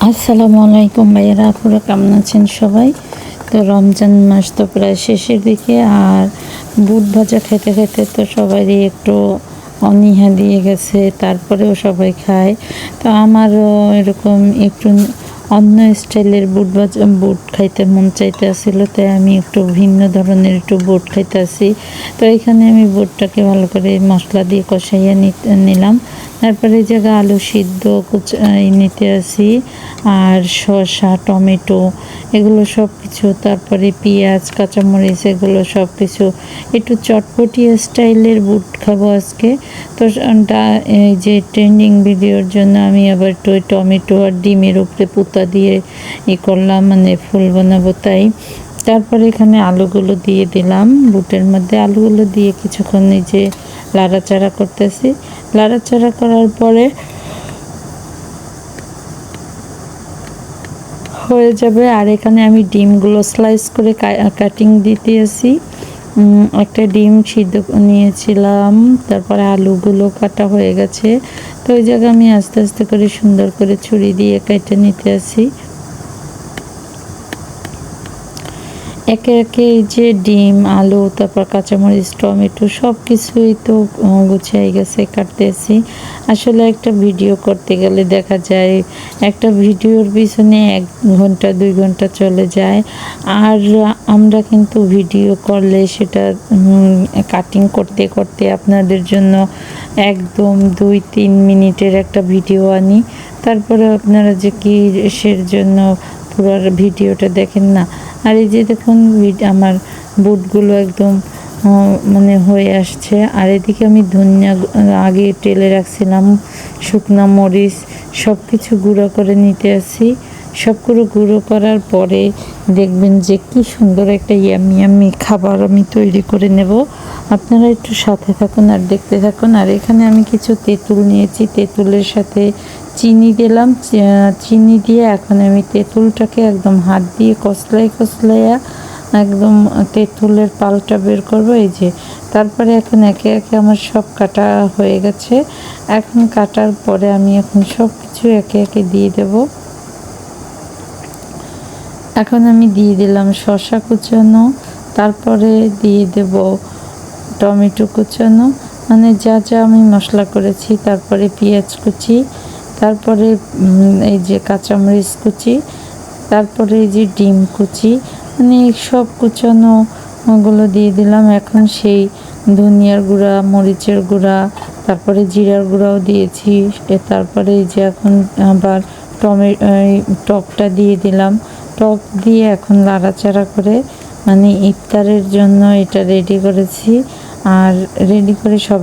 আসসালামু আলাইকুম ভাইয়েরা, আপুরা কেমন আছেন সবাই? তো রমজান মাস তো প্রায় শেষের দিকে, আর বুট ভাজা খেতে খেতে তো সবারই একটু অনীহা দিয়ে গেছে, তারপরেও সবাই খায়। তো আমারও এরকম একটু অন্য স্টাইলের বুট খাইতে মন চাইতে আসছিল, তাই আমি একটু ভিন্ন ধরনের একটু বুট খাইতে আসি। তো এখানে আমি বুটটাকে ভালো করে মশলা দিয়ে কষাইয়া নিলাম। তারপরে এই জায়গায় আলু সিদ্ধ নিতে আসি, আর শসা, টমেটো, এগুলো সব কিছু, তারপরে পেঁয়াজ, কাঁচামরিচ, এগুলো সব কিছু একটু চটপটি স্টাইলের বুট খাবো আজকে। তো এই যে ট্রেন্ডিং ভিডিওর জন্য আমি আবার একটু টমেটো আর ডিমের উপরে পুতা দিয়ে করলাম, মানে ফুল বানাবো তাই। তারপরে এখানে আলুগুলো দিয়ে দিলাম, বুটের মধ্যে আলুগুলো দিয়ে কিছুক্ষণ এই যে লাড়াচাড়া করতেছি। লাড়াচাড়া করার পরে হয়ে যাবে। আর এখানে আমি ডিমগুলো স্লাইস করে কাটিং দিতেছি। একটা ডিম সিদ্ধ নিয়েছিলাম, তারপরে আলুগুলো কাটা হয়ে গেছে। তো ওই জায়গায় আমি আস্তে আস্তে করে সুন্দর করে ছুরি দিয়ে কেটে নিতে আসি। একে একে এই যে ডিম, আলু, তারপর কাঁচামরিচ, টমেটো সব কিছুই তো গুছিয়ে গেছে, কাটতেছি। আসলে একটা ভিডিও করতে গেলে দেখা যায় একটা ভিডিওর পিছনে 1 ঘন্টা 2 ঘন্টা চলে যায়। আর আমরা কিন্তু ভিডিও করলে সেটা কাটিং করতে করতে আপনাদের জন্য একদম 2-3 মিনিটের একটা ভিডিও আনি, তারপরে আপনারা যে কিসের জন্য পুরো ভিডিওটা দেখেন না। আর এই যে দেখুন আমার বুটগুলো একদম মানে হয়ে আসছে। আর এদিকে আমি ধনিয়া আগে টেলে রাখছিলাম, শুকনা মরিচ সব কিছু গুঁড়ো করে নিতে আসি। সবগুলো গুঁড়ো করার পরে দেখবেন যে কি সুন্দর একটা ইয়ামি খাবার আমি তৈরি করে নেব। আপনারা একটু সাথে থাকুন আর দেখতে থাকুন। আর এখানে আমি কিছু তেঁতুল নিয়েছি, তেঁতুলের সাথে চিনি দিলাম। চিনি দিয়ে এখন আমি তেঁতুলটাকে একদম হাত দিয়ে কসলাইয়া একদম তেঁতুলের পালটা বের করবো, এই যে। তারপরে এখন একে একে আমার সব কাটা হয়ে গেছে। এখন কাটার পরে আমি এখন সব কিছু একে একে দিয়ে দেব। এখন আমি দিয়ে দিলাম শসা কুচানো, তারপরে দিয়ে দেব টমেটো কুচানো, মানে যা যা আমি মশলা করেছি। তারপরে পেঁয়াজ কুচি, তারপরে এই যে কাঁচামরিচ কুচি, তারপরে এই যে ডিম কুচি, মানে সব কুচানোগুলো দিয়ে দিলাম। এখন সেই ধনিয়ার গুঁড়া, মরিচের গুঁড়া, তারপরে জিরার গুঁড়াও দিয়েছি। তারপরে এই যে এখন আবার টকটা দিয়ে দিলাম। টক দিয়ে এখন লাড়াচাড়া করে মানে ইফতারের জন্য এটা রেডি করেছি। আর রেডি করে সব